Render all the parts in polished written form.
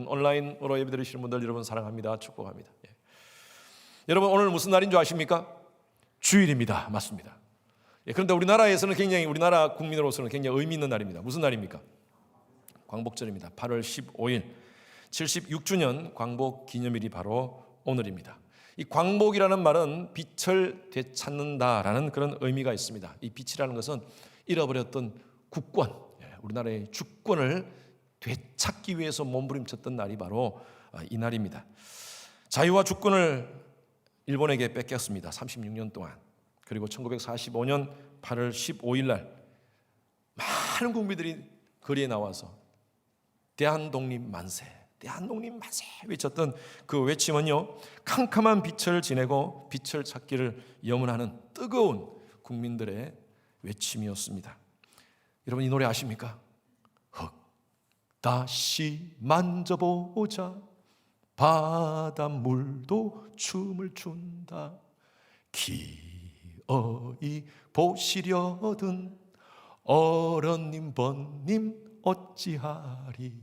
온라인으로 예배 드리시는 분들 여러분 사랑합니다. 축복합니다. 여러분 오늘 무슨 날인 줄 아십니까? 주일입니다. 맞습니다. 그런데 우리나라에서는 굉장히 우리나라 국민으로서는 굉장히 의미 있는 날입니다. 무슨 날입니까? 광복절입니다. 8월 15일 76주년 광복 기념일이 바로 오늘입니다. 이 광복이라는 말은 빛을 되찾는다라는 그런 의미가 있습니다. 이 빛이라는 것은 잃어버렸던 국권, 우리나라의 주권을 되찾기 위해서 몸부림쳤던 날이 바로 이 날입니다. 자유와 주권을 일본에게 뺏겼습니다. 36년 동안. 그리고 1945년 8월 15일 날 많은 국민들이 거리에 나와서 대한독립 만세, 대한독립 만세 외쳤던 그 외침은요, 캄캄한 빛을 지내고 빛을 찾기를 염원하는 뜨거운 국민들의 외침이었습니다. 여러분 이 노래 아십니까? 다시 만져보자 바닷물도 춤을 춘다 기어이 보시려든 어른님 번님 어찌하리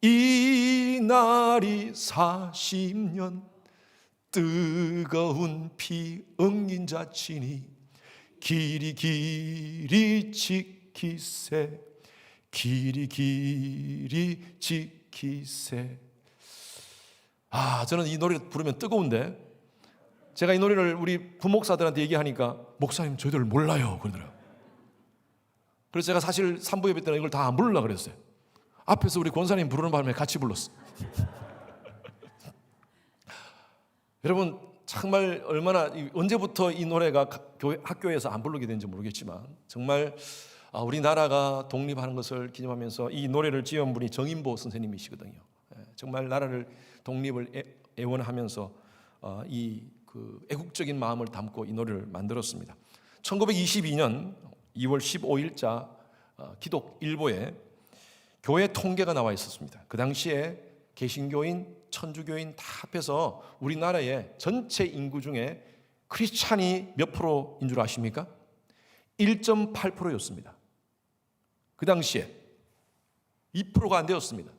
이 날이 40년 뜨거운 피 응긴 자치니 길이 길이 지키세 길이 길이 지키세. 저는 이 노래를 부르면 뜨거운데 제가 이 노래를 우리 부목사들한테 얘기하니까 목사님 저희들 몰라요 그러더라고요. 그래서 제가 사실 3부 예배 때는 이걸 다 안 부르려고 그랬어요. 앞에서 우리 권사님 부르는 바람에 같이 불렀어. 여러분 정말 얼마나 언제부터 이 노래가 학교에서 안 부르게 된지 모르겠지만 정말 우리나라가 독립하는 것을 기념하면서 이 노래를 지은 분이 정인보 선생님이시거든요. 정말 나라를 독립을 애원하면서 이 애국적인 마음을 담고 이 노래를 만들었습니다. 1922년 2월 15일자 기독일보에 교회 통계가 나와 있었습니다. 그 당시에 개신교인, 천주교인 다 합해서 우리나라의 전체 인구 중에 크리스찬이 몇 프로인 줄 아십니까? 1.8%였습니다. 그 당시에 2%가 안 되었습니다.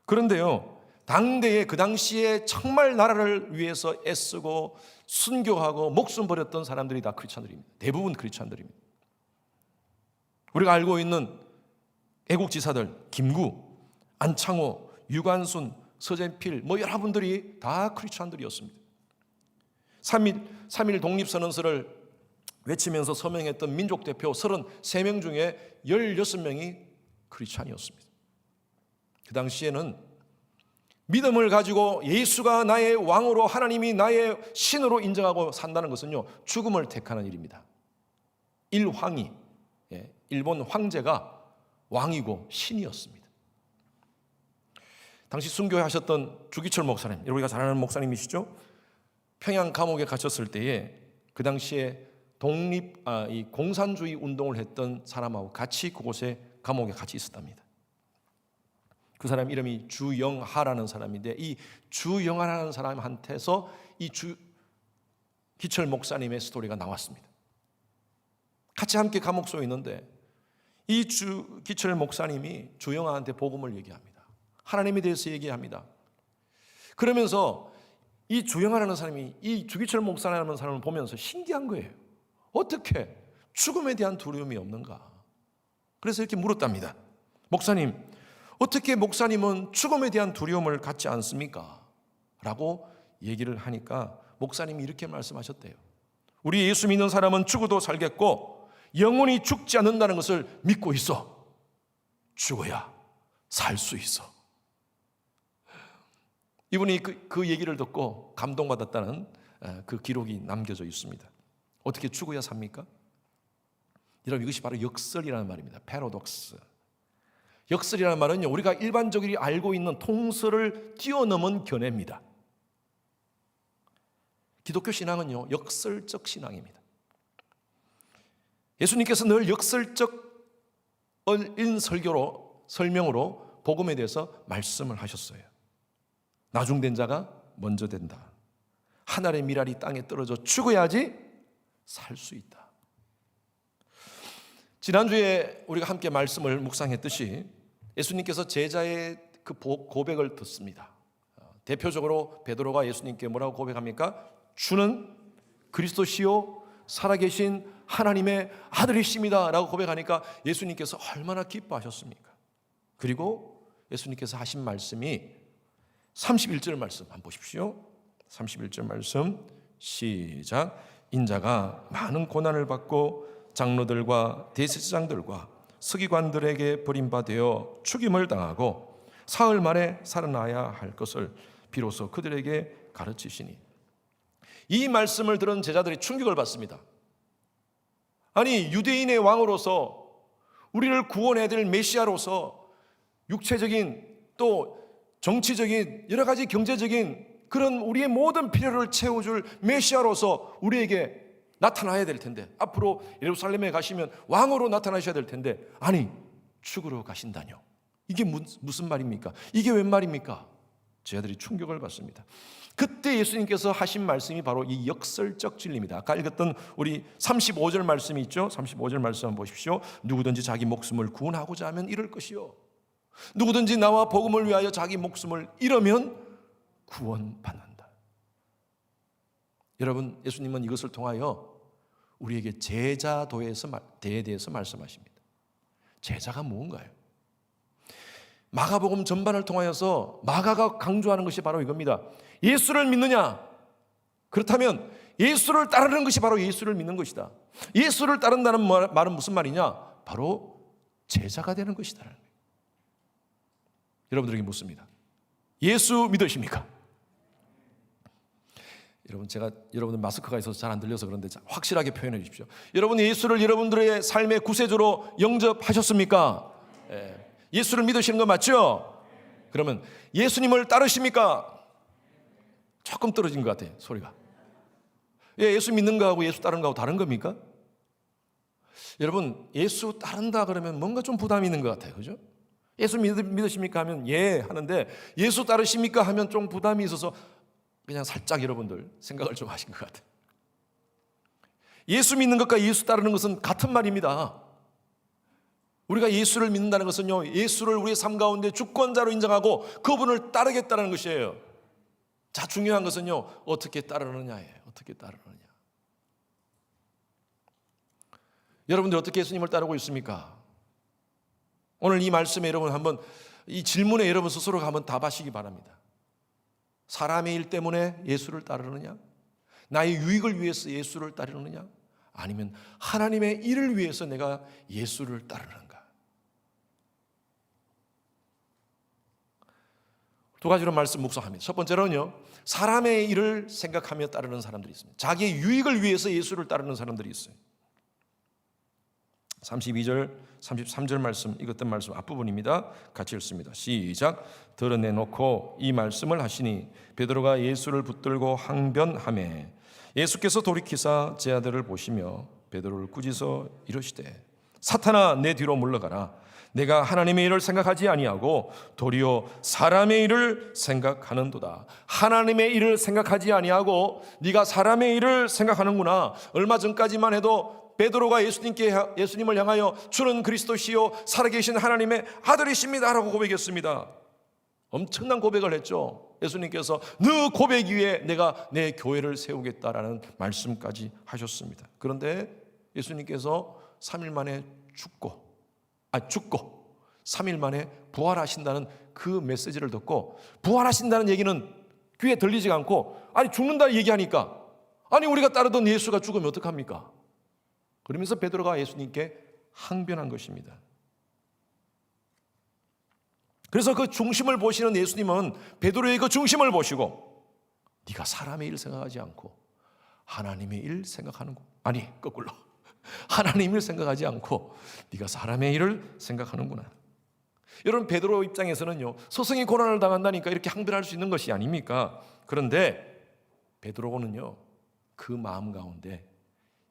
그런데요, 당대에 그 당시에 정말 나라를 위해서 애쓰고 순교하고 목숨 버렸던 사람들이 다 크리스찬들입니다. 대부분 크리스찬들입니다. 우리가 알고 있는 애국지사들 김구, 안창호, 유관순, 서재필 여러분들이 다 크리스찬들이었습니다. 3.1 독립선언서를 외치면서 서명했던 민족대표 33명 중에 16명이 크리스찬이었습니다. 그 당시에는 믿음을 가지고 예수가 나의 왕으로 하나님이 나의 신으로 인정하고 산다는 것은요, 죽음을 택하는 일입니다. 일황이, 일본 황제가 왕이고 신이었습니다. 당시 순교하셨던 주기철 목사님, 우리가 잘 아는 목사님이시죠? 평양 감옥에 갇혔을 때에 그 당시에 이 공산주의 운동을 했던 사람하고 같이 그곳에 감옥에 같이 있었답니다. 그 사람 이름이 주영하라는 사람인데 이 주영하라는 사람한테서 이 기철 목사님의 스토리가 나왔습니다. 같이 함께 감옥 속에 있는데 이 기철 목사님이 주영하한테 복음을 얘기합니다. 하나님에 대해서 얘기합니다. 그러면서 이 주영하라는 사람이 이 주기철 목사라는 사람을 보면서 신기한 거예요. 어떻게 죽음에 대한 두려움이 없는가? 그래서 이렇게 물었답니다. 목사님, 어떻게 목사님은 죽음에 대한 두려움을 갖지 않습니까? 라고 얘기를 하니까 목사님이 이렇게 말씀하셨대요. 우리 예수 믿는 사람은 죽어도 살겠고 영원히 죽지 않는다는 것을 믿고 있어. 죽어야 살 수 있어. 이분이 그 얘기를 듣고 감동받았다는 그 기록이 남겨져 있습니다. 어떻게 죽어야 삽니까? 여러분 이것이 바로 역설이라는 말입니다. 패러독스. 역설이라는 말은요, 우리가 일반적으로 알고 있는 통설을 뛰어넘은 견해입니다. 기독교 신앙은요, 역설적 신앙입니다. 예수님께서 늘 역설적인 설명으로 복음에 대해서 말씀을 하셨어요. 나중된 자가 먼저 된다. 하늘의 미랄이 땅에 떨어져 죽어야지 살 수 있다. 지난주에 우리가 함께 말씀을 묵상했듯이 예수님께서 제자의 그 고백을 듣습니다. 대표적으로 베드로가 예수님께 뭐라고 고백합니까? 주는 그리스도시요 살아계신 하나님의 아들이십니다 라고 고백하니까 예수님께서 얼마나 기뻐하셨습니까? 그리고 예수님께서 하신 말씀이 31절 말씀 한번 보십시오. 31절 말씀 시작. 인자가 많은 고난을 받고 장로들과 대제사장들과 서기관들에게 버림받아 죽임을 당하고 사흘 만에 살아나야 할 것을 비로소 그들에게 가르치시니. 이 말씀을 들은 제자들이 충격을 받습니다. 아니, 유대인의 왕으로서 우리를 구원해야 될 메시아로서 육체적인 또 정치적인 여러 가지 경제적인 그런 우리의 모든 필요를 채워줄 메시아로서 우리에게 나타나야 될 텐데, 앞으로 예루살렘에 가시면 왕으로 나타나셔야 될 텐데, 아니 죽으러 가신다뇨. 이게 무슨 말입니까? 이게 웬 말입니까? 제자들이 충격을 받습니다. 그때 예수님께서 하신 말씀이 바로 이 역설적 진리입니다. 아까 읽었던 우리 35절 말씀이 있죠. 35절 말씀 한번 보십시오. 누구든지 자기 목숨을 구원하고자 하면 잃을 것이요, 누구든지 나와 복음을 위하여 자기 목숨을 잃으면 구원받는다. 여러분, 예수님은 이것을 통하여 우리에게 제자도에 대해서 말씀하십니다. 제자가 뭔가요? 마가복음 전반을 통하여서 마가가 강조하는 것이 바로 이겁니다. 예수를 믿느냐? 그렇다면 예수를 따르는 것이 바로 예수를 믿는 것이다. 예수를 따른다는 말은 무슨 말이냐? 바로 제자가 되는 것이다. 여러분들에게 묻습니다. 예수 믿으십니까? 여러분, 제가 여러분들 마스크가 있어서 잘 안 들려서 그런데 확실하게 표현해 주십시오. 여러분, 예수를 여러분들의 삶의 구세주로 영접하셨습니까? 예수를 믿으시는 거 맞죠? 그러면 예수님을 따르십니까? 조금 떨어진 것 같아요, 소리가. 예수 믿는 거하고 예수 따르는 거하고 다른 겁니까? 여러분, 예수 따른다 그러면 뭔가 좀 부담이 있는 것 같아요, 그죠? 예수 믿으십니까 하면 예 하는데, 예수 따르십니까 하면 좀 부담이 있어서 그냥 살짝 여러분들 생각을 좀 하신 것 같아요. 예수 믿는 것과 예수 따르는 것은 같은 말입니다. 우리가 예수를 믿는다는 것은요, 예수를 우리의 삶 가운데 주권자로 인정하고 그분을 따르겠다는 것이에요. 자, 중요한 것은요, 어떻게 따르느냐예요. 어떻게 따르느냐. 여러분들 어떻게 예수님을 따르고 있습니까? 오늘 이 말씀에 여러분 한번, 이 질문에 여러분 스스로가 한번 답하시기 바랍니다. 사람의 일 때문에 예수를 따르느냐? 나의 유익을 위해서 예수를 따르느냐? 아니면 하나님의 일을 위해서 내가 예수를 따르는가? 두 가지로 말씀 묵상합니다. 첫 번째로는요, 사람의 일을 생각하며 따르는 사람들이 있습니다. 자기의 유익을 위해서 예수를 따르는 사람들이 있어요. 32절, 33절 말씀, 읽었던 말씀 앞부분입니다. 같이 읽습니다. 시작. 드러내놓고 이 말씀을 하시니 베드로가 예수를 붙들고 항변하매 예수께서 돌이키사 제 아들을 보시며 베드로를 꾸짖어 이르시되 사탄아 내 뒤로 물러가라. 내가 하나님의 일을 생각하지 아니하고 도리어 사람의 일을 생각하는도다. 하나님의 일을 생각하지 아니하고 네가 사람의 일을 생각하는구나. 얼마 전까지만 해도 베드로가 예수님을 향하여 주는 그리스도시요 살아계신 하나님의 아들이십니다 라고 고백했습니다. 엄청난 고백을 했죠. 예수님께서 너 고백 위에 내가 내 교회를 세우겠다라는 말씀까지 하셨습니다. 그런데 예수님께서 3일 만에 죽고 3일 만에 부활하신다는 그 메시지를 듣고, 부활하신다는 얘기는 귀에 들리지가 않고, 아니 죽는다 얘기하니까, 아니 우리가 따르던 예수가 죽으면 어떡합니까? 그러면서 베드로가 예수님께 항변한 것입니다. 그래서 그 중심을 보시는 예수님은 베드로의 그 중심을 보시고, 네가 사람의 일 생각하지 않고 하나님의 일 생각하는구. 아니 거꾸로, 하나님을 생각하지 않고 네가 사람의 일을 생각하는구나. 여러분, 베드로 입장에서는요, 스승이 고난을 당한다니까 이렇게 항변할 수 있는 것이 아닙니까? 그런데 베드로는요, 그 마음 가운데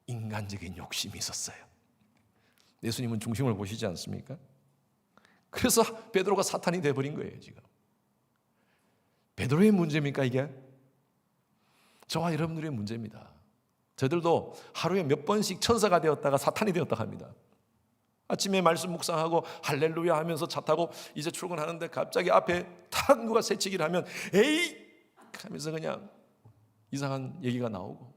인간적인 욕심이 있었어요. 예수님은 중심을 보시지 않습니까? 그래서 베드로가 사탄이 돼버린 거예요. 지금 베드로의 문제입니까 이게? 저와 여러분들의 문제입니다. 저들도 하루에 몇 번씩 천사가 되었다가 사탄이 되었다 합니다. 아침에 말씀 묵상하고 할렐루야 하면서 차 타고 이제 출근하는데 갑자기 앞에 탁 누가 새치기를 하면 에이 하면서 그냥 이상한 얘기가 나오고,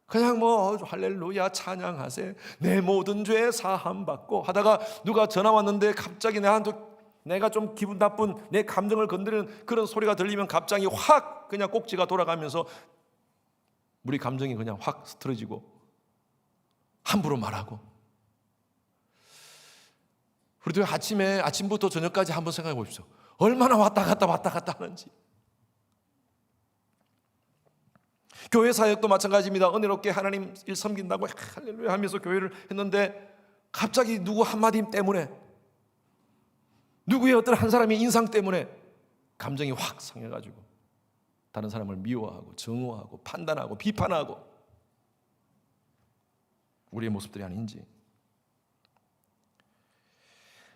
그냥 뭐 할렐루야 찬양하세 내 모든 죄 사함 받고 하다가 누가 전화 왔는데 갑자기 내가 좀 기분 나쁜 내 감정을 건드리는 그런 소리가 들리면 갑자기 확 그냥 꼭지가 돌아가면서 우리 감정이 그냥 확 스트레지고 함부로 말하고. 우리도 아침부터 저녁까지 한번 생각해 보십시오. 얼마나 왔다 갔다 하는지. 교회 사역도 마찬가지입니다. 은혜롭게 하나님 일 섬긴다고 할렐루야 하면서 교회를 했는데 갑자기 누구 한마디 때문에, 누구의 어떤 한 사람의 인상 때문에 감정이 확 상해가지고 다른 사람을 미워하고 정오하고 판단하고 비판하고, 우리의 모습들이 아닌지.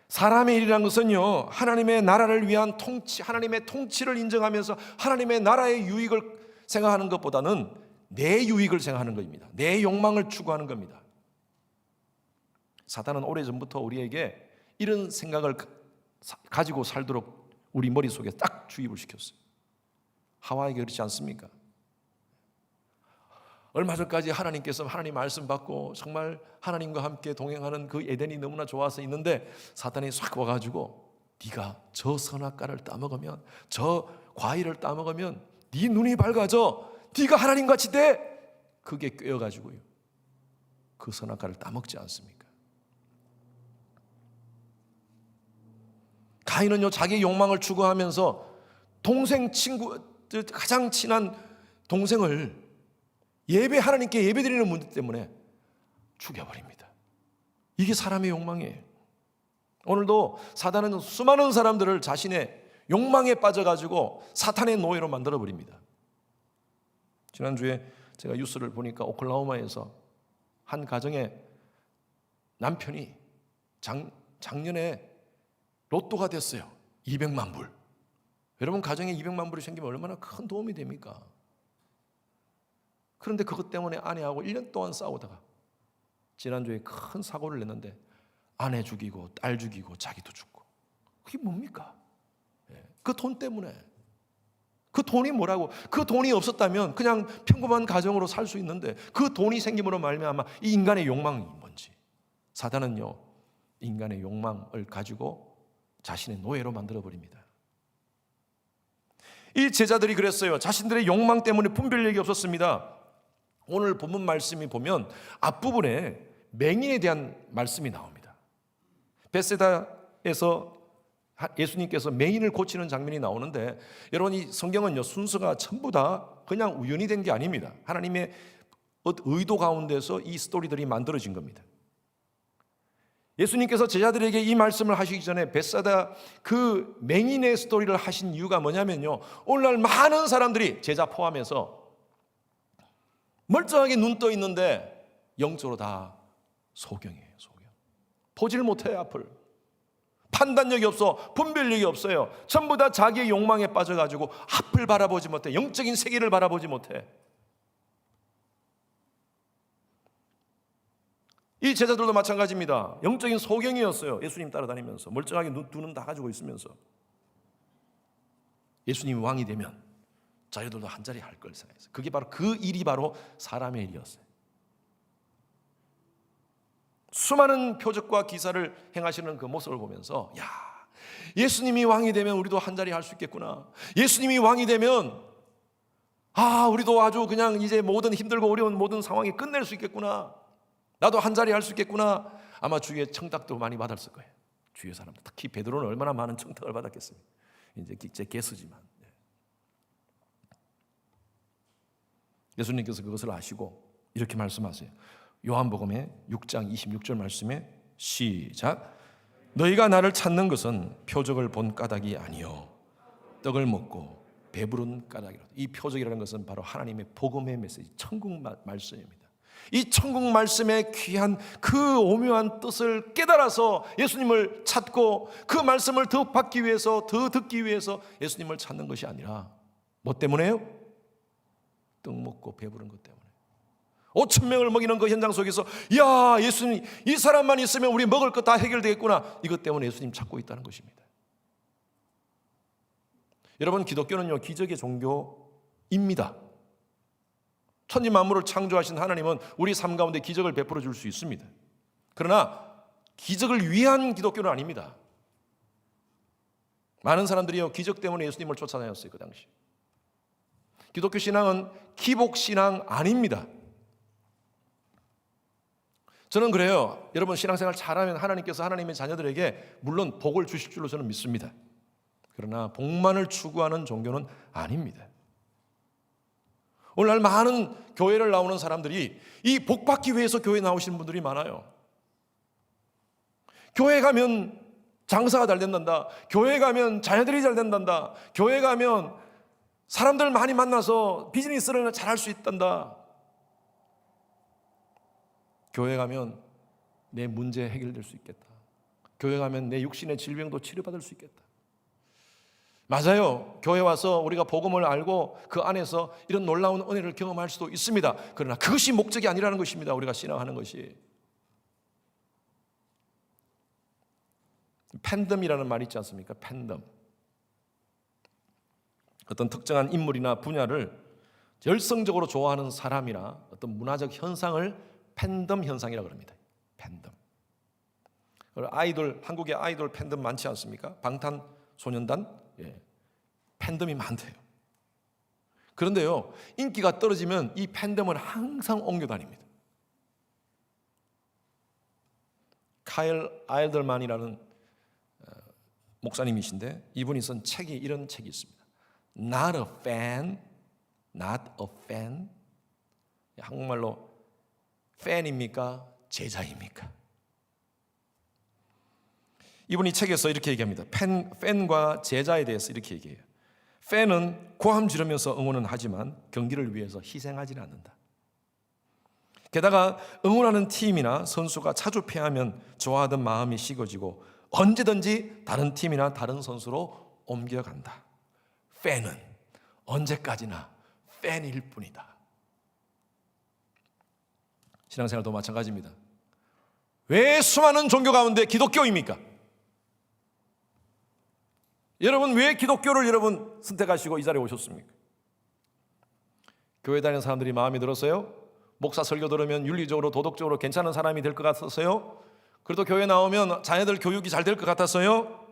사람의 일이라는 것은요, 하나님의 나라를 위한 통치, 하나님의 통치를 인정하면서 하나님의 나라의 유익을 생각하는 것보다는 내 유익을 생각하는 것입니다. 내 욕망을 추구하는 겁니다. 사탄은 오래전부터 우리에게 이런 생각을 가지고 살도록 우리 머릿속에 딱 주입을 시켰어요. 하와에게 그렇지 않습니까? 얼마 전까지 하나님께서 하나님 말씀 받고 정말 하나님과 함께 동행하는 그 에덴이 너무나 좋아서 있는데 사탄이 싹 와가지고 네가 저 선악과를 따먹으면, 저 과일을 따먹으면 네 눈이 밝아져, 네가 하나님같이 돼. 그게 꿰어가지고요 그 선악과를 따먹지 않습니까? 가인은요 자기 욕망을 추구하면서 동생 친구, 가장 친한 동생을 하나님께 예배드리는 문제 때문에 죽여버립니다. 이게 사람의 욕망이에요. 오늘도 사단은 수많은 사람들을 자신의 욕망에 빠져가지고 사탄의 노예로 만들어버립니다. 지난주에 제가 뉴스를 보니까 오클라호마에서 한 가정의 남편이 작년에 로또가 됐어요. 200만 불. 여러분 가정에 200만 불이 생기면 얼마나 큰 도움이 됩니까? 그런데 그것 때문에 아내하고 1년 동안 싸우다가 지난주에 큰 사고를 냈는데 아내 죽이고 딸 죽이고 자기도 죽고. 그게 뭡니까? 그 돈 때문에. 그 돈이 뭐라고? 그 돈이 없었다면 그냥 평범한 가정으로 살 수 있는데 그 돈이 생김으로 말미암아 이 인간의 욕망이 뭔지. 사단은요 인간의 욕망을 가지고 자신의 노예로 만들어버립니다. 이 제자들이 그랬어요. 자신들의 욕망 때문에 분별력이 없었습니다. 오늘 본문 말씀이 보면 앞부분에 맹인에 대한 말씀이 나옵니다. 베세다에서 예수님께서 맹인을 고치는 장면이 나오는데, 여러분 이 성경은요 순서가 전부 다 그냥 우연히 된 게 아닙니다. 하나님의 의도 가운데서 이 스토리들이 만들어진 겁니다. 예수님께서 제자들에게 이 말씀을 하시기 전에 베세다 그 맹인의 스토리를 하신 이유가 뭐냐면요, 오늘날 많은 사람들이 제자 포함해서 멀쩡하게 눈 떠 있는데 영적으로 다 소경이에요. 소경. 보질 못해 앞을. 판단력이 없어. 분별력이 없어요. 전부 다 자기의 욕망에 빠져가지고 앞을 바라보지 못해. 영적인 세계를 바라보지 못해. 이 제자들도 마찬가지입니다. 영적인 소경이었어요. 예수님 따라다니면서 멀쩡하게 두 눈 다 가지고 있으면서 예수님이 왕이 되면 자기들도 한 자리 할 걸 생각했어요. 그게 바로 그 일이 바로 사람의 일이었어요. 수많은 표적과 기사를 행하시는 그 모습을 보면서 야, 예수님이 왕이 되면 우리도 한 자리 할 수 있겠구나. 예수님이 왕이 되면 우리도 아주 그냥 이제 모든 힘들고 어려운 모든 상황이 끝낼 수 있겠구나. 나도 한 자리 할 수 있겠구나. 아마 주위에 청탁도 많이 받았을 거예요. 주위의 사람들, 특히 베드로는 얼마나 많은 청탁을 받았겠어요. 이제 제 개수지만. 예수님께서 그것을 아시고 이렇게 말씀하세요. 요한복음의 6장 26절 말씀에 시작. 너희가 나를 찾는 것은 표적을 본 까닭이 아니요 떡을 먹고 배부른 까닭이라. 이 표적이라는 것은 바로 하나님의 복음의 메시지, 천국 말씀입니다. 이 천국 말씀의 귀한 그 오묘한 뜻을 깨달아서 예수님을 찾고 그 말씀을 더 받기 위해서, 더 듣기 위해서 예수님을 찾는 것이 아니라 뭐 때문에요? 떡 먹고 배부른 것 때문에. 5,000명을 먹이는 그 현장 속에서 야, 예수님 이 사람만 있으면 우리 먹을 거 다 해결되겠구나. 이것 때문에 예수님 찾고 있다는 것입니다. 여러분, 기독교는요 기적의 종교입니다. 천지 만물을 창조하신 하나님은 우리 삶 가운데 기적을 베풀어 줄 수 있습니다. 그러나 기적을 위한 기독교는 아닙니다. 많은 사람들이요 기적 때문에 예수님을 쫓아다녔어요. 그 당시 기독교 신앙은 기복 신앙 아닙니다. 저는 그래요. 여러분, 신앙생활 잘하면 하나님께서 하나님의 자녀들에게 물론 복을 주실 줄로 저는 믿습니다. 그러나 복만을 추구하는 종교는 아닙니다. 오늘날 많은 교회를 나오는 사람들이 이 복 받기 위해서 교회 나오시는 분들이 많아요. 교회 가면 장사가 잘 된단다. 교회 가면 자녀들이 잘 된단다. 교회 가면 사람들 많이 만나서 비즈니스를 잘할 수 있단다. 교회 가면 내 문제 해결될 수 있겠다. 교회 가면 내 육신의 질병도 치료받을 수 있겠다. 맞아요. 교회 와서 우리가 복음을 알고 그 안에서 이런 놀라운 은혜를 경험할 수도 있습니다. 그러나 그것이 목적이 아니라는 것입니다. 우리가 신앙하는 것이. 팬덤이라는 말이 있지 않습니까? 팬덤. 어떤 특정한 인물이나 분야를 열성적으로 좋아하는 사람이나 어떤 문화적 현상을 팬덤 현상이라고 합니다. 팬덤. 아이돌, 한국의 아이돌 팬덤 많지 않습니까? 방탄소년단 팬덤이 많대요. 그런데요 인기가 떨어지면 이 팬덤을 항상 옮겨 다닙니다. 카일 아일덜만이라는 목사님이신데 이분이 쓴 책이 이런 책이 있습니다. Not a fan, not a fan. 한국말로 팬입니까? 제자입니까? 이분이 책에서 이렇게 얘기합니다. 팬과 제자에 대해서 이렇게 얘기해요. 팬은 고함 지르면서 응원은 하지만 경기를 위해서 희생하지는 않는다. 게다가 응원하는 팀이나 선수가 자주 패하면 좋아하던 마음이 식어지고 언제든지 다른 팀이나 다른 선수로 옮겨간다. 팬은 언제까지나 팬일 뿐이다. 신앙생활도 마찬가지입니다. 왜 수많은 종교 가운데 기독교입니까? 여러분, 왜 기독교를 여러분 선택하시고 이 자리에 오셨습니까? 교회 다니는 사람들이 마음에 들었어요? 목사 설교 들으면 윤리적으로 도덕적으로 괜찮은 사람이 될 것 같았어요? 그래도 교회 나오면 자녀들 교육이 잘 될 것 같았어요?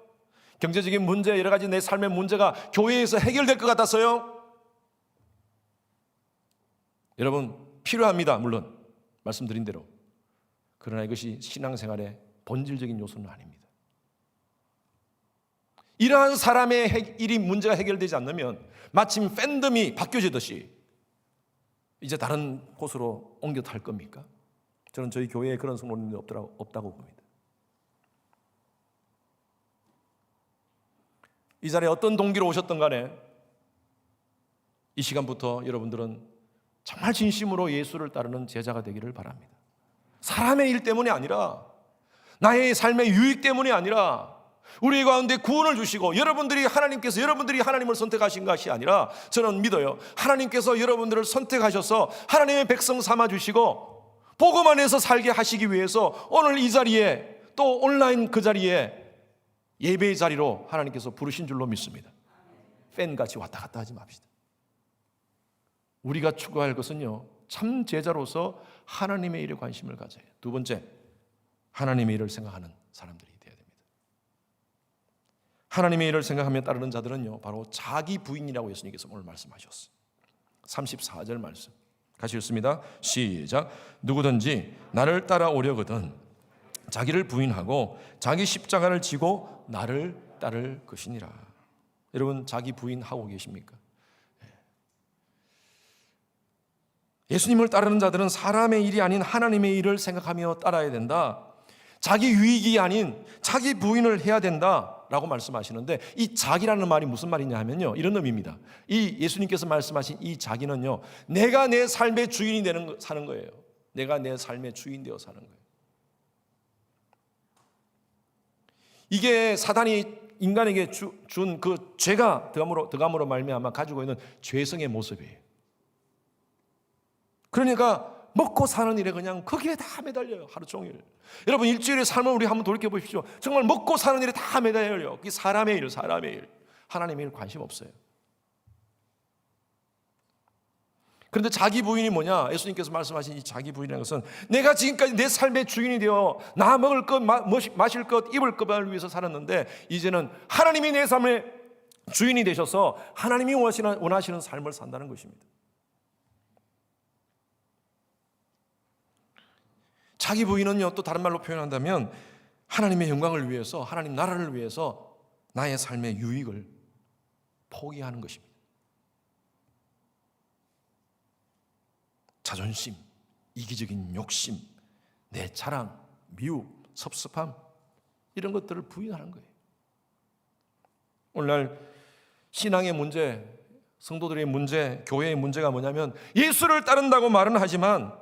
경제적인 문제, 여러 가지 내 삶의 문제가 교회에서 해결될 것 같았어요? 여러분, 필요합니다. 물론 말씀드린 대로. 그러나 이것이 신앙생활의 본질적인 요소는 아닙니다. 이러한 사람의 일이 문제가 해결되지 않으면 마침 팬덤이 바뀌어지듯이 이제 다른 곳으로 옮겨 탈 겁니까? 저는 저희 교회에 그런 성도님들이 없다고 봅니다. 이 자리에 어떤 동기로 오셨던 간에 이 시간부터 여러분들은 정말 진심으로 예수를 따르는 제자가 되기를 바랍니다. 사람의 일 때문이 아니라, 나의 삶의 유익 때문이 아니라, 우리 가운데 구원을 주시고 하나님께서 여러분들이 하나님을 선택하신 것이 아니라, 저는 믿어요. 하나님께서 여러분들을 선택하셔서 하나님의 백성 삼아 주시고 복음 안에서 살게 하시기 위해서 오늘 이 자리에, 또 온라인 그 자리에, 예배의 자리로 하나님께서 부르신 줄로 믿습니다. 팬같이 왔다 갔다 하지 맙시다. 우리가 추구할 것은요, 참 제자로서 하나님의 일에 관심을 가져야 해요. 두 번째, 하나님의 일을 생각하는 사람들이 되어야 됩니다. 하나님의 일을 생각하며 따르는 자들은요, 바로 자기 부인이라고 예수님께서 오늘 말씀하셨어요. 34절 말씀 같이 읽습니다. 시작. 누구든지 나를 따라오려거든 자기를 부인하고 자기 십자가를 지고 나를 따를 것이니라. 여러분, 자기 부인하고 계십니까? 예수님을 따르는 자들은 사람의 일이 아닌 하나님의 일을 생각하며 따라야 된다. 자기 유익이 아닌 자기 부인을 해야 된다라고 말씀하시는데, 이 자기라는 말이 무슨 말이냐 하면요, 이런 의미입니다. 이 예수님께서 말씀하신 이 자기는요, 내가 내 삶의 주인이 사는 거예요. 내가 내 삶의 주인 되어 사는 거예요. 이게 사단이 인간에게 준 그 죄가 덕함으로 말미암아 가지고 있는 죄성의 모습이에요. 그러니까 먹고 사는 일에 그냥 거기에 다 매달려요. 하루 종일. 여러분 일주일의 삶을 우리 한번 돌이켜보십시오. 정말 먹고 사는 일에 다 매달려요. 그게 사람의 일, 사람의 일. 하나님의 일 관심 없어요. 그런데 자기 부인이 뭐냐? 예수님께서 말씀하신 이 자기 부인이라는 것은 내가 지금까지 내 삶의 주인이 되어 나 먹을 것, 마실 것, 입을 것을 위해서 살았는데 이제는 하나님이 내 삶의 주인이 되셔서 하나님이 원하시는 삶을 산다는 것입니다. 자기 부인은요, 또 다른 말로 표현한다면 하나님의 영광을 위해서, 하나님 나라를 위해서 나의 삶의 유익을 포기하는 것입니다. 자존심, 이기적인 욕심, 내 자랑, 미움, 섭섭함 이런 것들을 부인하는 거예요. 오늘날 신앙의 문제, 성도들의 문제, 교회의 문제가 뭐냐면 예수를 따른다고 말은 하지만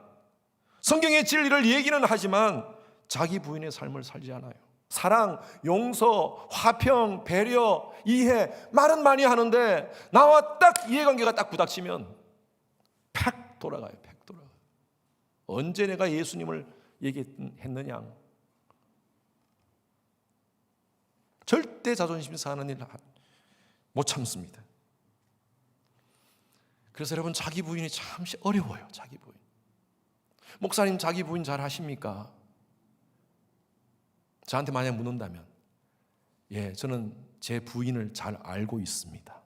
성경의 진리를 얘기는 하지만 자기 부인의 삶을 살지 않아요. 사랑, 용서, 화평, 배려, 이해 말은 많이 하는데 나와 딱 이해관계가 딱 부닥치면 팍 돌아가요. 팍 돌아가요. 언제 내가 예수님을 얘기했느냐. 절대 자존심 상하는 일 못 참습니다. 그래서 여러분 자기 부인이 참 어려워요. 자기 부인. 목사님 자기 부인 잘 하십니까? 저한테 만약 묻는다면 예, 저는 제 부인을 잘 알고 있습니다.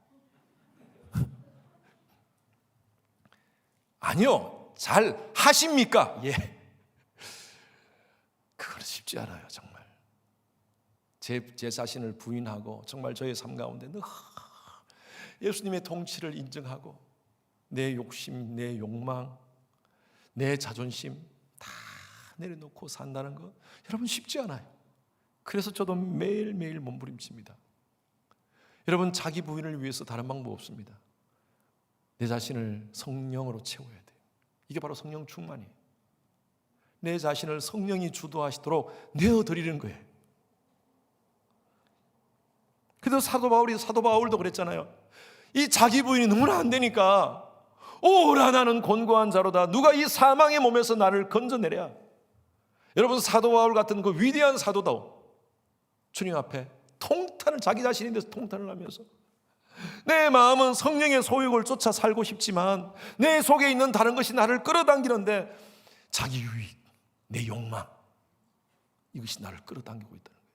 아니요, 잘 하십니까? 예. 그건 쉽지 않아요, 정말. 제 자신을 부인하고 정말 저의 삶 가운데 예수님의 통치를 인정하고 내 욕심, 내 욕망, 내 자존심 다 내려놓고 산다는 거 여러분 쉽지 않아요. 그래서 저도 매일매일 몸부림칩니다. 여러분 자기 부인을 위해서 다른 방법 없습니다. 내 자신을 성령으로 채워야 돼요. 이게 바로 성령 충만이에요. 내 자신을 성령이 주도하시도록 내어드리는 거예요. 그래서 사도 바울도 그랬잖아요. 이 자기 부인이 너무나 안 되니까 오라 나는 곤고한 자로다. 누가 이 사망의 몸에서 나를 건져내랴. 여러분 사도 바울 같은 그 위대한 사도도 주님 앞에 통탄을 자기 자신에 대해서 통탄을 하면서 내 마음은 성령의 소욕을 쫓아 살고 싶지만 내 속에 있는 다른 것이 나를 끌어당기는데 자기 유익, 내 욕망 이것이 나를 끌어당기고 있다는 거예요.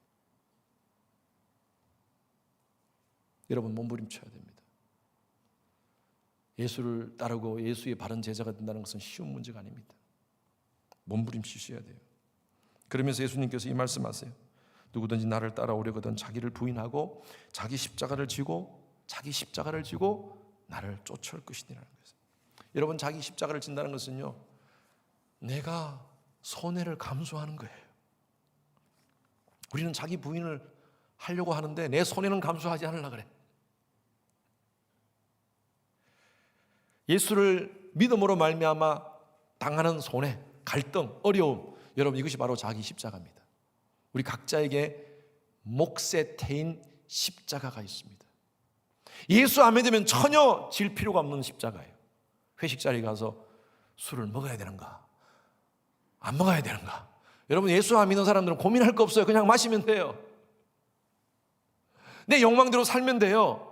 여러분 몸부림쳐야 됩니다. 예수를 따르고 예수의 바른 제자가 된다는 것은 쉬운 문제가 아닙니다. 몸부림치셔야 돼요. 그러면서 예수님께서 이 말씀하세요. 누구든지 나를 따라오려거든 자기를 부인하고 자기 십자가를 지고 나를 쫓아올 것이라는 것이죠. 여러분 자기 십자가를 진다는 것은요, 내가 손해를 감수하는 거예요. 우리는 자기 부인을 하려고 하는데 내 손해는 감수하지 않으려고 그래. 예수를 믿음으로 말미암아 당하는 손해, 갈등, 어려움, 여러분 이것이 바로 자기 십자가입니다. 우리 각자에게 몫의 태인 십자가가 있습니다. 예수 안 믿으면 전혀 질 필요가 없는 십자가예요. 회식 자리에 가서 술을 먹어야 되는가 안 먹어야 되는가. 여러분 예수 안 믿는 사람들은 고민할 거 없어요. 그냥 마시면 돼요. 내 욕망대로 살면 돼요.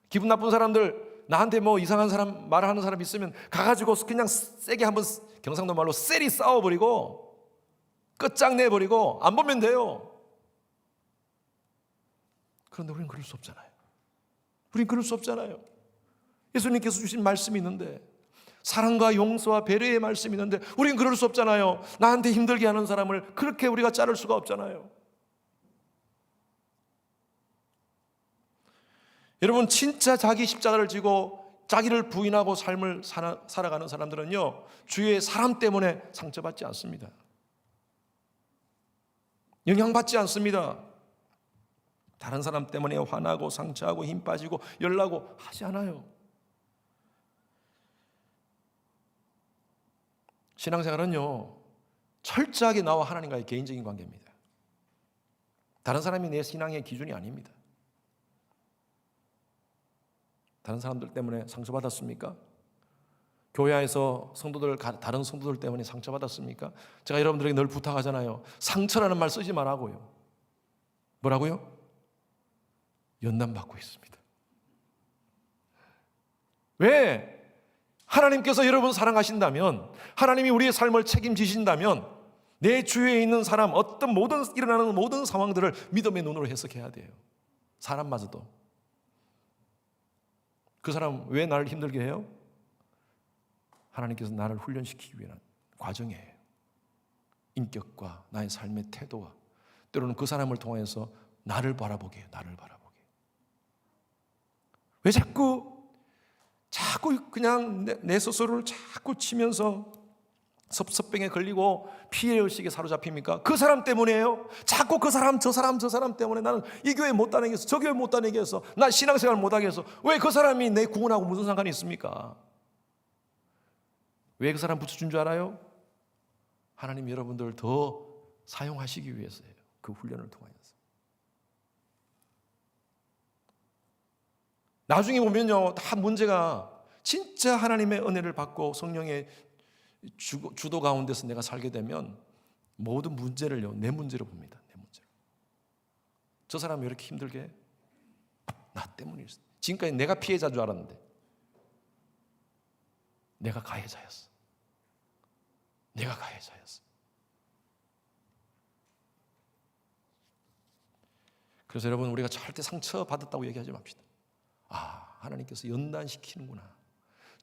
기분 나쁜 사람들 나한테 뭐 이상한 사람 말하는 사람 있으면 가가지고 그냥 세게 한번 경상도 말로 세리 싸워버리고 끝장내버리고 안 보면 돼요. 그런데 우리는 그럴 수 없잖아요. 우린 그럴 수 없잖아요. 예수님께서 주신 말씀이 있는데 사랑과 용서와 배려의 말씀이 있는데 우린 그럴 수 없잖아요. 나한테 힘들게 하는 사람을 그렇게 우리가 자를 수가 없잖아요. 여러분 진짜 자기 십자가를 지고 자기를 부인하고 삶을 살아가는 사람들은요 주위의 사람 때문에 상처받지 않습니다. 영향받지 않습니다. 다른 사람 때문에 화나고 상처하고 힘 빠지고 열나고 하지 않아요. 신앙생활은요 철저하게 나와 하나님과의 개인적인 관계입니다. 다른 사람이 내 신앙의 기준이 아닙니다. 다른 사람들 때문에 상처받았습니까? 교회 안에서 다른 성도들 때문에 상처받았습니까? 제가 여러분들에게 늘 부탁하잖아요. 상처라는 말 쓰지 말라고요. 뭐라고요? 연단받고 있습니다. 왜? 하나님께서 여러분 사랑하신다면, 하나님이 우리의 삶을 책임지신다면 내 주위에 있는 사람, 일어나는 모든 상황들을 믿음의 눈으로 해석해야 돼요. 사람마저도. 그 사람 왜 나를 힘들게 해요? 하나님께서 나를 훈련시키기 위한 과정이에요. 인격과 나의 삶의 태도와 때로는 그 사람을 통해서 나를 바라보게 해요. 나를 바라보게. 왜 자꾸 그냥 내 스스로를 자꾸 치면서 섭섭병에 걸리고 피해의식에 사로잡힙니까? 그 사람 때문이에요. 자꾸 저 사람 때문에 나는 이 교회 못 다니게 해서, 저 교회 못 다니게 해서, 나 신앙생활 못 하게 해서, 왜 그 사람이 내 구원하고 무슨 상관이 있습니까? 왜 그 사람 붙여준 줄 알아요? 하나님 여러분들 더 사용하시기 위해서예요. 그 훈련을 통하여서. 나중에 보면요, 다 문제가 진짜 하나님의 은혜를 받고 성령의 주도 가운데서 내가 살게 되면 모든 문제를요, 내 문제로 봅니다. 내 문제로. 저 사람이 왜 이렇게 힘들게 해? 나 때문이었어. 지금까지 내가 피해자인 줄 알았는데 내가 가해자였어. 내가 가해자였어. 그래서 여러분, 우리가 절대 상처받았다고 얘기하지 맙시다. 하나님께서 연단시키는구나.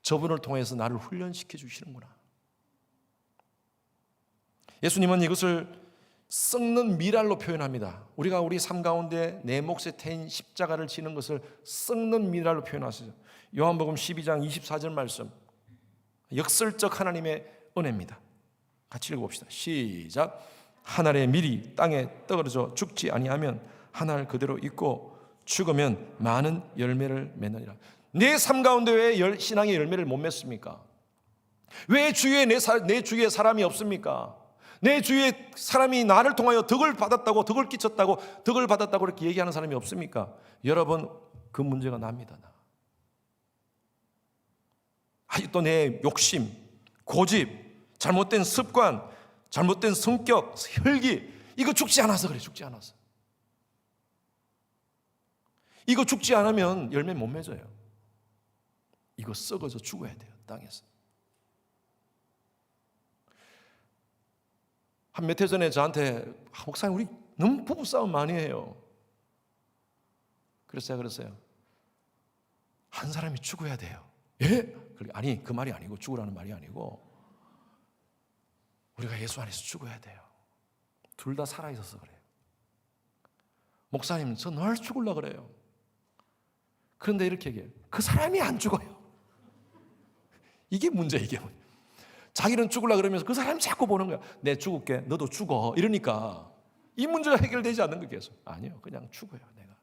저분을 통해서 나를 훈련시켜 주시는구나. 예수님은 이것을 썩는 미랄로 표현합니다. 우리가 우리 삶 가운데 내 몫에 태인 십자가를 지는 것을 썩는 미랄로 표현하시죠. 요한복음 12장 24절 말씀, 역설적 하나님의 은혜입니다. 같이 읽어봅시다. 시작. 하늘의 밀이 땅에 떨어져 죽지 아니하면 하늘 그대로 있고 죽으면 많은 열매를 맺느니라. 내 삶 가운데 왜 신앙의 열매를 못 맺습니까? 왜 주위에 내 주위에 사람이 없습니까? 내 주위에 사람이 나를 통하여 덕을 받았다고, 덕을 끼쳤다고, 덕을 받았다고 이렇게 얘기하는 사람이 없습니까? 여러분, 그 문제가 납니다. 아직도 내 욕심, 고집, 잘못된 습관, 잘못된 성격, 혈기, 이거 죽지 않아서 그래. 죽지 않아서. 이거 죽지 않으면 열매 못 맺어요. 이거 썩어져 죽어야 돼요, 땅에서. 한 몇 해 전에 저한테, 목사님 우리 너무 부부싸움 많이 해요. 그랬어요. 한 사람이 죽어야 돼요. 예? 아니, 그 말이 아니고, 죽으라는 말이 아니고, 우리가 예수 안에서 죽어야 돼요. 둘 다 살아있어서 그래요. 목사님, 저 늘 죽으려고 그래요. 그런데 이렇게 얘기해요. 그 사람이 안 죽어요. 이게 문제예요, 이게. 자기는 죽으려고 그러면서 그 사람이 자꾸 보는 거야. 내 죽을게, 너도 죽어. 이러니까 이 문제가 해결되지 않는 거 계속. 아니요, 그냥 죽어요, 내가.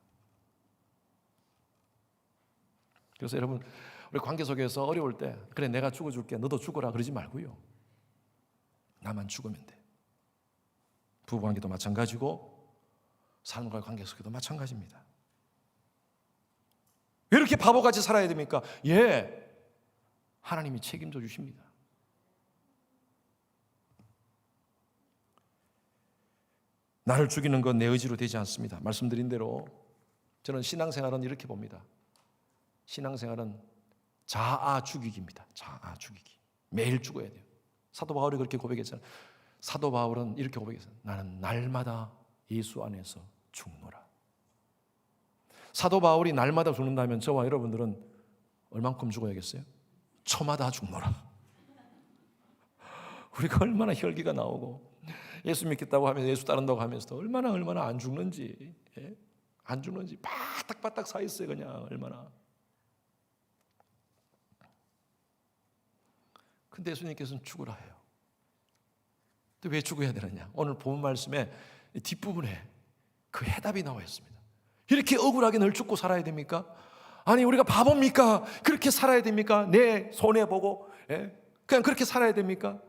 그래서 여러분, 우리 관계 속에서 어려울 때, 그래, 내가 죽어줄게, 너도 죽어라 그러지 말고요. 나만 죽으면 돼. 부부관계도 마찬가지고 사람과의 관계 속에도 마찬가지입니다. 왜 이렇게 바보같이 살아야 됩니까? 예, 하나님이 책임져 주십니다. 나를 죽이는 건 내 의지로 되지 않습니다. 말씀드린 대로 저는 신앙생활은 이렇게 봅니다. 신앙생활은 자아 죽이기입니다. 자아 죽이기. 매일 죽어야 돼요. 사도 바울이 그렇게 고백했잖아요. 사도 바울은 이렇게 고백했어요. 나는 날마다 예수 안에서 죽노라. 사도 바울이 날마다 죽는다면 저와 여러분들은 얼만큼 죽어야겠어요? 초마다 죽노라. 우리가 얼마나 혈기가 나오고 예수 믿겠다고 하면서, 예수 따른다고 하면서도 얼마나 안 죽는지, 예? 안 죽는지 바닥바닥 서 있어요. 그냥 얼마나. 근데 예수님께서는 죽으라 해요. 또 왜 죽어야 되느냐? 오늘 본 말씀의 뒷부분에 그 해답이 나와 있습니다. 이렇게 억울하게 늘 죽고 살아야 됩니까? 아니, 우리가 바보입니까? 그렇게 살아야 됩니까? 내 손해보고, 예? 그냥 그렇게 살아야 됩니까?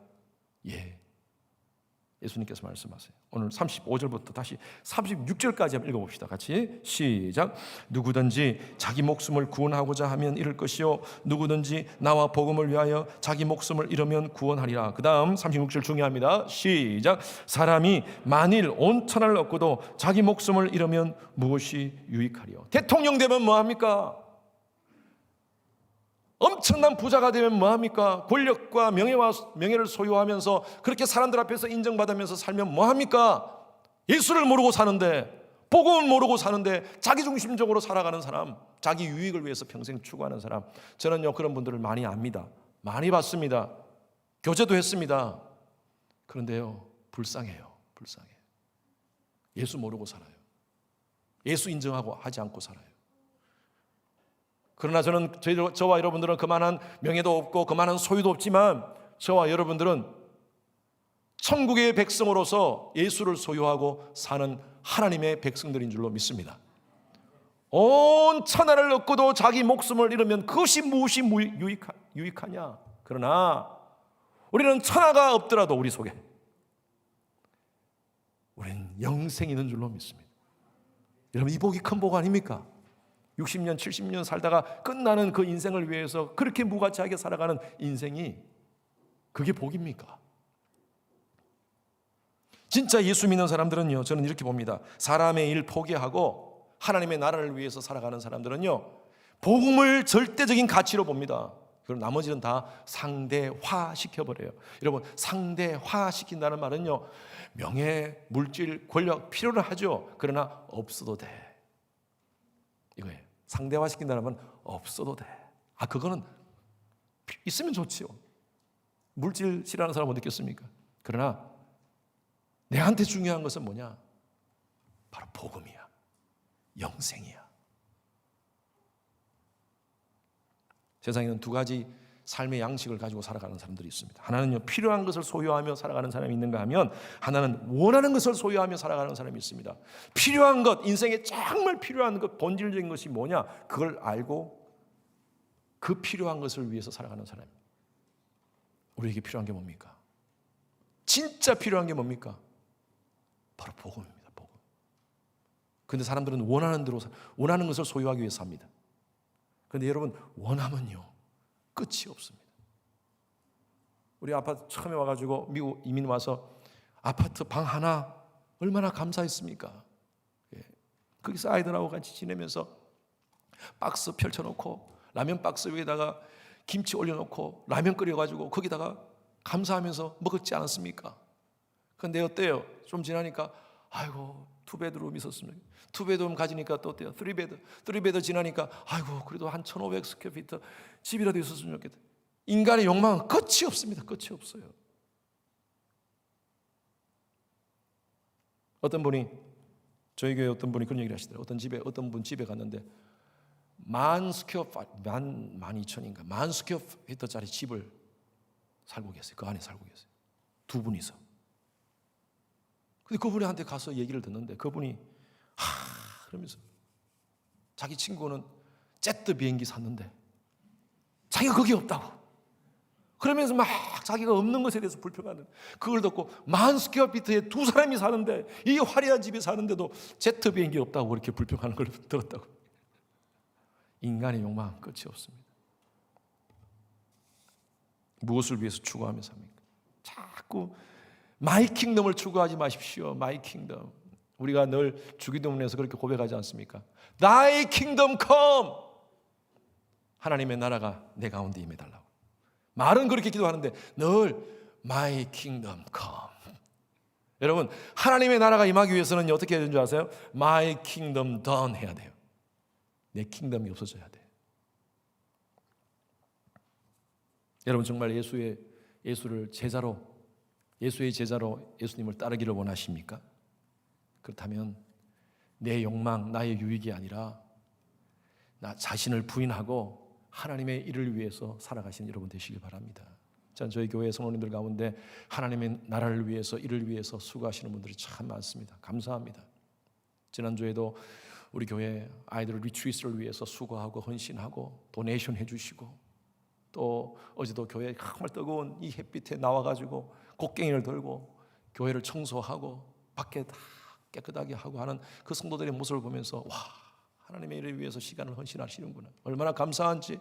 예. 예수님께서 말씀하세요. 오늘 35절부터 다시 36절까지 한번 읽어봅시다. 같이 시작. 누구든지 자기 목숨을 구원하고자 하면 잃을 것이요 누구든지 나와 복음을 위하여 자기 목숨을 잃으면 구원하리라. 그 다음 36절 중요합니다. 시작. 사람이 만일 온 천하를 얻고도 자기 목숨을 잃으면 무엇이 유익하리요. 대통령 되면 뭐합니까? 엄청난 부자가 되면 뭐합니까? 권력과 명예를 소유하면서 그렇게 사람들 앞에서 인정받으면서 살면 뭐합니까? 예수를 모르고 사는데, 복음을 모르고 사는데 자기중심적으로 살아가는 사람, 자기 유익을 위해서 평생 추구하는 사람, 저는요 그런 분들을 많이 압니다. 많이 봤습니다. 교제도 했습니다. 그런데요 불쌍해요. 불쌍해요. 예수 모르고 살아요. 예수 인정하고 하지 않고 살아요. 그러나 저는 저와 여러분들은 그만한 명예도 없고 그만한 소유도 없지만 저와 여러분들은 천국의 백성으로서 예수를 소유하고 사는 하나님의 백성들인 줄로 믿습니다. 온 천하를 얻고도 자기 목숨을 잃으면 그것이 무엇이 유익하냐. 그러나 우리는 천하가 없더라도 우리 속에 우리는 영생이 있는 줄로 믿습니다. 여러분 이 복이 큰 복 아닙니까? 60년 70년 살다가 끝나는 그 인생을 위해서 그렇게 무가치하게 살아가는 인생이 그게 복입니까? 진짜 예수 믿는 사람들은요 저는 이렇게 봅니다. 사람의 일 포기하고 하나님의 나라를 위해서 살아가는 사람들은요 복음을 절대적인 가치로 봅니다. 그럼 나머지는 다 상대화시켜버려요. 여러분 상대화시킨다는 말은요 명예, 물질, 권력 필요는 하죠. 그러나 없어도 돼 이거예요. 상대화시킨다는 말은 없어도 돼. 그거는 있으면 좋지요. 물질 싫어하는 사람 못 느꼈습니까? 그러나 내한테 중요한 것은 뭐냐? 바로 복음이야. 영생이야. 세상에는 두 가지 삶의 양식을 가지고 살아가는 사람들이 있습니다. 하나는요 필요한 것을 소유하며 살아가는 사람이 있는가 하면 하나는 원하는 것을 소유하며 살아가는 사람이 있습니다. 필요한 것, 인생에 정말 필요한 것, 본질적인 것이 뭐냐 그걸 알고 그 필요한 것을 위해서 살아가는 사람. 우리에게 필요한 게 뭡니까? 진짜 필요한 게 뭡니까? 바로 복음입니다. 복음. 그런데 사람들은 원하는 것을 소유하기 위해서 삽니다. 그런데 여러분 원하면요 끝이 없습니다. 우리 아파트 처음에 와가지고 미국 이민 와서 아파트 방 하나 얼마나 감사했습니까? 거기서 아이들하고 같이 지내면서 박스 펼쳐놓고 라면 박스 위에다가 김치 올려놓고 라면 끓여가지고 거기다가 감사하면서 먹었지 않았습니까? 그런데 어때요? 좀 지나니까 아이고 투베드룸 있었습니다. 투베드룸 가지니까 또 어때요? 쓰리베드 지나니까 아이고 그래도 한 1500스퀘어피트 집이라도 있었으면 좋겠다. 인간의 욕망은 끝이 없습니다. 끝이 없어요. 어떤 분이 저희 교회 어떤 분이 그런 얘기를 하시더라고요. 어떤 분 집에 갔는데 12,000인가 10,000스퀘어피트짜리 집을 살고 계세요. 그 안에 살고 계세요. 두 분이서. 근데 그분한테 가서 얘기를 듣는데 그분이 그러면서 자기 친구는 제트 비행기 샀는데 자기가 거기 없다고 그러면서 막 자기가 없는 것에 대해서 불평하는 그걸 듣고 10,000스퀘어피트에 두 사람이 사는데 이 화려한 집에 사는데도 제트 비행기 없다고 그렇게 불평하는 걸 들었다고. 인간의 욕망은 끝이 없습니다. 무엇을 위해서 추구하며 삽니까? 자꾸 마이 킹덤을 추구하지 마십시오. 마이 킹덤. 우리가 늘 주기도문에서 그렇게 고백하지 않습니까? Thy kingdom come. 하나님의 나라가 내 가운데 임해달라고. 말은 그렇게 기도하는데 늘 My kingdom come. 여러분 하나님의 나라가 임하기 위해서는 어떻게 해야 되는 줄 아세요? My kingdom done 해야 돼요. 내 킹덤이 없어져야 돼요. 여러분 정말 예수의 제자로 예수님을 따르기를 원하십니까? 그렇다면 내 욕망, 나의 유익이 아니라 나 자신을 부인하고 하나님의 일을 위해서 살아가시는 여러분 되시길 바랍니다. 저희 교회 성도님들 가운데 하나님의 나라를 위해서 일을 위해서 수고하시는 분들이 참 많습니다. 감사합니다. 지난주에도 우리 교회 아이들 리트리트를 위해서 수고하고 헌신하고 도네이션 해주시고 또 어제도 교회에 정말 뜨거운 이 햇빛에 나와가지고 곡괭이를 들고 교회를 청소하고 밖에 다 깨끗하게 하고 하는 그 성도들의 모습을 보면서 와, 하나님의 일을 위해서 시간을 헌신하시는구나, 얼마나 감사한지.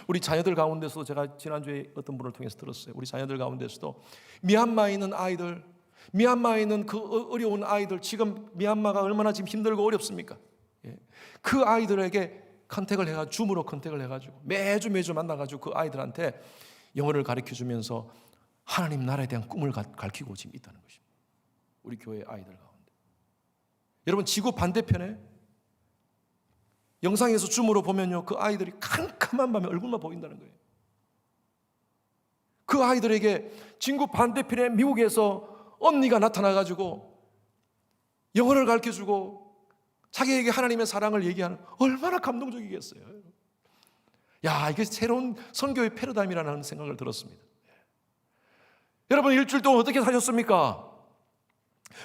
우리 자녀들 가운데서도 제가 지난주에 어떤 분을 통해서 들었어요. 우리 자녀들 가운데서도 미얀마에 있는 아이들, 미얀마에 있는 그 어려운 아이들, 지금 미얀마가 얼마나 지금 힘들고 어렵습니까? 그 아이들에게 컨택을 해가지고, 줌으로 컨택을 해가지고 매주 만나가지고 그 아이들한테 영어를 가르쳐주면서 하나님 나라에 대한 꿈을 가르치고 지금 있다는 것입니다. 우리 교회 아이들 가운데. 여러분, 지구 반대편에 영상에서 줌으로 보면요, 그 아이들이 캄캄한 밤에 얼굴만 보인다는 거예요. 그 아이들에게 지구 반대편에 미국에서 언니가 나타나가지고 영어를 가르쳐주고 자기에게 하나님의 사랑을 얘기하는, 얼마나 감동적이겠어요. 야, 이게 새로운 선교의 패러다임이라는 생각을 들었습니다. 여러분, 일주일 동안 어떻게 사셨습니까?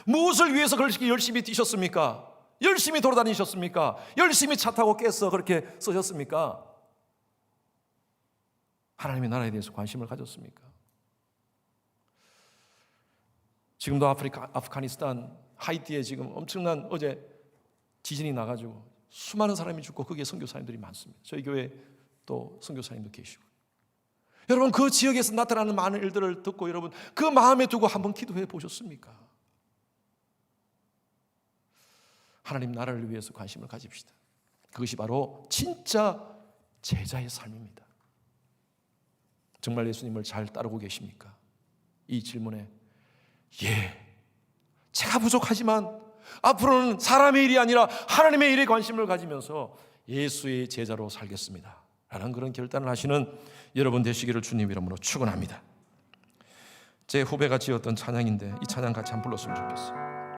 무엇을 위해서 그렇게 열심히 뛰셨습니까? 열심히 돌아다니셨습니까? 열심히 차 타고 깨서 그렇게 쓰셨습니까? 하나님의 나라에 대해서 관심을 가졌습니까? 지금도 아프가니스탄, 하이티에 지금 엄청난 어제 지진이 나가지고 수많은 사람이 죽고 거기에 선교사님들이 많습니다. 저희 교회 또 선교사님도 계시고. 여러분, 그 지역에서 나타나는 많은 일들을 듣고 여러분 그 마음에 두고 한번 기도해 보셨습니까? 하나님 나라를 위해서 관심을 가집시다. 그것이 바로 진짜 제자의 삶입니다. 정말 예수님을 잘 따르고 계십니까? 이 질문에 제가 부족하지만 앞으로는 사람의 일이 아니라 하나님의 일에 관심을 가지면서 예수의 제자로 살겠습니다 라는 그런 결단을 하시는 여러분 되시기를 주님 이름으로 축원합니다. 제 후배가 지었던 찬양인데 이 찬양 같이 한번 불렀으면 좋겠어요.